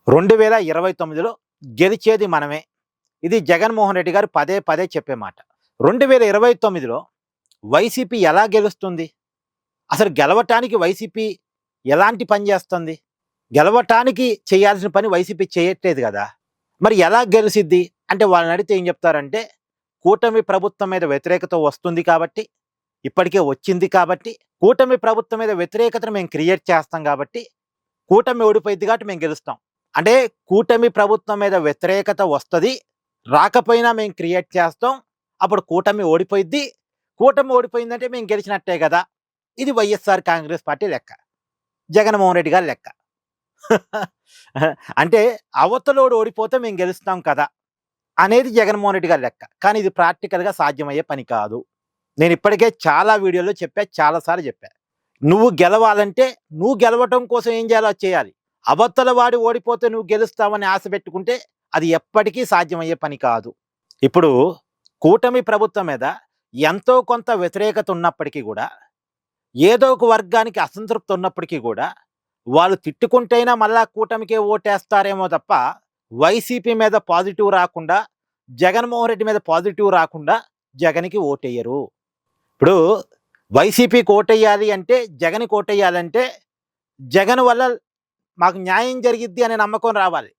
2029లో గెలిచేది మనమే. ఇది జగన్మోహన్ రెడ్డి గారు పదే పదే చెప్పే మాట. 2029లో వైసీపీ ఎలా గెలుస్తుంది? అసలు గెలవటానికి వైసీపీ ఎలాంటి పని చేస్తుంది? గెలవటానికి చేయాల్సిన పని వైసీపీ చేయట్లేదు కదా! మరి ఎలా గెలిసిద్ది? అంటే వాళ్ళని అడిగితే ఏం చెప్తారంటే, కూటమి ప్రభుత్వం మీద వ్యతిరేకత వస్తుంది కాబట్టి, ఇప్పటికే వచ్చింది కాబట్టి, కూటమి ప్రభుత్వం మీద వ్యతిరేకతను మేము క్రియేట్ చేస్తాం కాబట్టి, కూటమి ఓడిపోయిద్ది కాబట్టి మేము గెలుస్తాం. అంటే కూటమి ప్రభుత్వం మీద వ్యతిరేకత వస్తది. రాకపోయినా మేము క్రియేట్ చేస్తాం. అప్పుడు కూటమి ఓడిపోయిద్ది. కూటమి ఓడిపోయిందంటే మేము గెలిచినట్టే గదా! ఇది వైఎస్ఆర్ కాంగ్రెస్ పార్టీ లెక్క. జగన్మోహన్ రెడ్డి గారి లెక్క. అంటే అవతలోడు ఓడిపోతే మేము గెలుస్తాం కదా! అనేది జగన్మోహన్ రెడ్డి గారి లెక్క. కానీ ఇది ప్రాక్టికల్‌గా సాధ్యమయ్యే పని కాదు. నేను ఇప్పటికే చాలా వీడియోల్లో చెప్పా. చాలా సార్లు చెప్పా. నువ్వు గెలవాలంటే నువ్వు గెలవటం కోసం ఏం చేయాలో అది చేయాలి. అవతల వాడు ఓడిపోతే నువ్వు గెలుస్తావని ఆశ పెట్టుకుంటే అది ఎప్పటికీ సాధ్యమయ్యే పని కాదు. ఇప్పుడు కూటమి ప్రభుత్వం మీద ఎంతో కొంత వ్యతిరేకత ఉన్నప్పటికీ కూడా, ఏదో ఒక వర్గానికి అసంతృప్తి ఉన్నప్పటికీ కూడా, వాళ్ళు తిట్టుకుంటైనా మళ్ళా కూటమికే ఓటేస్తారేమో తప్ప, వైసీపీ మీద పాజిటివ్ రాకుండా, జగన్మోహన్ రెడ్డి మీద పాజిటివ్ రాకుండా జగన్‌కి ఓటెయ్యరు. ఇప్పుడు వైసీపీకి ఓటెయ్యాలి అంటే, జగన్‌కి ఓటెయ్యాలంటే, జగన్ వల్ల మాకు న్యాయం జరిగిద్ది అనే నమ్మకం రావాలి.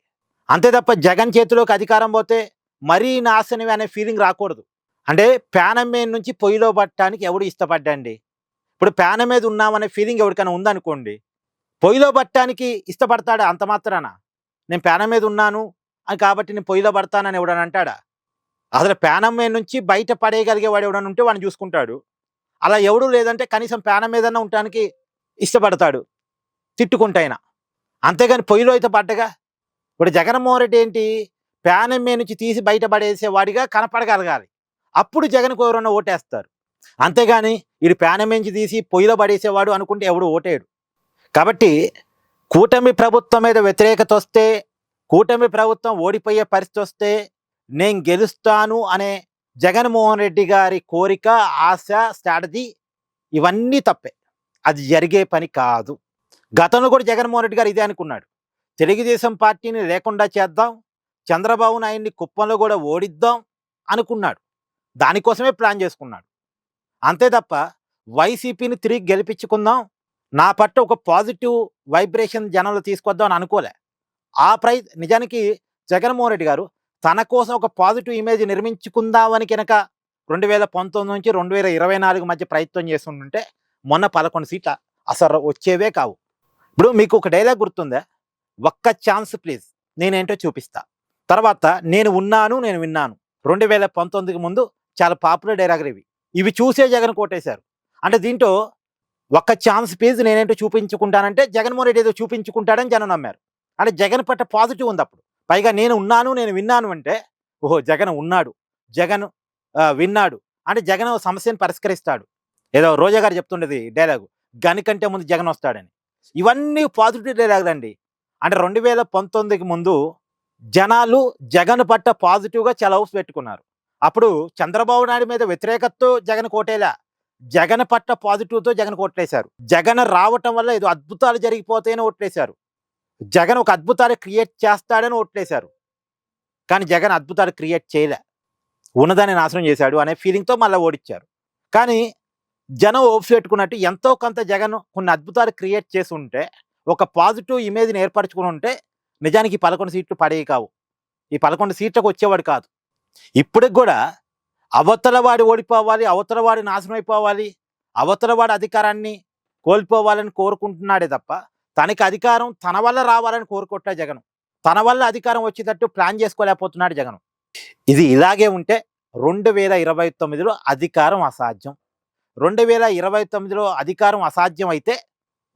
అంతే తప్ప జగన్ చేతిలోకి అధికారం పోతే మరీ నాశనమే అనే ఫీలింగ్ రాకూడదు. అంటే ప్యానం మీద నుంచి పొయ్యిలో పట్టడానికి ఎవడు ఇష్టపడ్డండి? ఇప్పుడు ప్యానం మీద ఉన్నామనే ఫీలింగ్ ఎవరికైనా ఉందనుకోండి, పొయ్యిలో పట్టడానికి ఇష్టపడతాడా అంత మాత్రాన? నేను ప్యానం మీద ఉన్నాను అని కాబట్టి నేను పొయ్యిలో పడతానని ఎవడని అంటాడా? అసలు ప్యానం మీద నుంచి బయట పడేయగలిగేవాడు ఎవడన్నా ఉంటే వాడిని చూసుకుంటాడు. అలా ఎవడూ లేదంటే కనీసం ప్యానం మీదన్నా ఉండటానికి ఇష్టపడతాడు, తిట్టుకుంటైనా. అంతేగాని పొయ్యిలో అయితే పడ్డగా. ఇప్పుడు జగన్మోహన్ రెడ్డి ఏంటి, ప్యానం మీద నుంచి తీసి బయట పడేసేవాడిగా కనపడగలగాలి. అప్పుడు జగన్‌కి ఎవరైనా ఓటేస్తారు. అంతేగాని ఈడు ప్యానం నుంచి తీసి పొయ్యిలో పడేసేవాడు అనుకుంటే ఎవడు ఓటేయడు. కాబట్టి కూటమి ప్రభుత్వం మీద వ్యతిరేకత వస్తే, కూటమి ప్రభుత్వం ఓడిపోయే పరిస్థితి వస్తే, నేను గెలుస్తాను అనే జగన్మోహన్ రెడ్డి గారి కోరిక, ఆశ, స్ట్రాటజీ ఇవన్నీ తప్పే. అది జరిగే పని కాదు. గతంలో కూడా జగన్మోహన్ రెడ్డి గారు ఇదే అనుకున్నాడు. తెలుగుదేశం పార్టీని లేకుండా చేద్దాం, చంద్రబాబు నాయుడిని కుప్పంలో కూడా ఓడిద్దాం అనుకున్నాడు. దానికోసమే ప్లాన్ చేసుకున్నాడు. అంతే తప్ప వైసీపీని తిరిగి గెలిపించుకుందాం, నా పట్ల ఒక పాజిటివ్ వైబ్రేషన్ జనంలో తీసుకొద్దాం అని అనుకోలే. నిజానికి జగన్మోహన్ రెడ్డి గారు తన కోసం ఒక పాజిటివ్ ఇమేజ్ నిర్మించుకుందామని కనుక 2019 నుంచి 2024 మధ్య ప్రయత్నం చేస్తుంటే మొన్న 11 సీట్ల అసలు వచ్చేవే కావు. ఇప్పుడు మీకు ఒక డైలాగ్ గుర్తుందా? ఒక్క ఛాన్స్ ప్లీజ్, నేనేంటో చూపిస్తా. తర్వాత నేను ఉన్నాను, నేను విన్నాను. 2019కి ముందు చాలా పాపులర్ డైలాగులు ఇవి. ఇవి చూసే జగన్ కోటేశారు. అంటే దీంట్లో ఒక్క ఛాన్స్ ప్లీజ్, నేనేంటో చూపించుకుంటానంటే జగన్మోహన్ రెడ్డి ఏదో చూపించుకుంటాడని జనం నమ్మారు. అంటే జగన్ పట్ల పాజిటివ్ ఉంది అప్పుడు. పైగా నేను ఉన్నాను, నేను విన్నాను అంటే, ఓహో జగన్ ఉన్నాడు, జగన్ విన్నాడు అంటే జగన్ సమస్యను పరిష్కరిస్తాడు. ఏదో రోజా గారు చెప్తుండేది డైలాగు, గని కంటే ముందు జగన్ వస్తాడని. ఇవన్నీ పాజిటివ్ డైలాగులు అండి. అంటే 2019కి ముందు జనాలు జగన్ పట్ల పాజిటివ్గా చాలా హోప్స్ పెట్టుకున్నారు. అప్పుడు చంద్రబాబు నాయుడు మీద వ్యతిరేకతతో జగన్ కోటేలా, జగన్ పట్ల పాజిటివ్తో జగన్ ఓట్లేశారు. జగన్ రావటం వల్ల ఏదో అద్భుతాలు జరిగిపోతాయని ఓట్లేశారు. జగన్ ఒక అద్భుతాలు క్రియేట్ చేస్తాడని ఓట్లేశారు. కానీ జగన్ అద్భుతాలు క్రియేట్ చేయలే, ఉన్నదాన్ని నాశనం చేశాడు అనే ఫీలింగ్తో మళ్ళీ ఓడిచ్చారు. కానీ జనం హోప్స్ పెట్టుకున్నట్టు ఎంతో కొంత జగన్ కొన్ని అద్భుతాలు క్రియేట్ చేసి ఉంటే, ఒక పాజిటివ్ ఇమేజ్ని ఏర్పరచుకుని ఉంటే నిజానికి 11 సీట్లు పడేవి కావు. ఈ 11 సీట్లకు వచ్చేవాడు కాదు. ఇప్పటికి కూడా అవతల వాడు ఓడిపోవాలి, అవతల వాడు నాశనం అయిపోవాలి, అవతల వాడు అధికారాన్ని కోల్పోవాలని కోరుకుంటున్నాడే తప్ప, తనకి అధికారం తన వల్ల రావాలని కోరుకోవట్లే జగన్. తన వల్ల అధికారం వచ్చేటట్టు ప్లాన్ చేసుకోలేకపోతున్నాడు జగన్. ఇది ఇలాగే ఉంటే 2029లో అధికారం అసాధ్యం. 2029లో అధికారం అసాధ్యం అయితే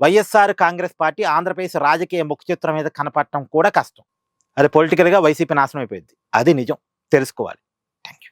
వైఎస్ఆర్ కాంగ్రెస్ పార్టీ ఆంధ్రప్రదేశ్ రాజకీయ ముఖ చిత్రం మీద కనపడటం కూడా కష్టం. అది పొలిటికల్గా వైసీపీ నాశనం అయిపోయింది. అది నిజం, తెలుసుకోవాలి. Thank you.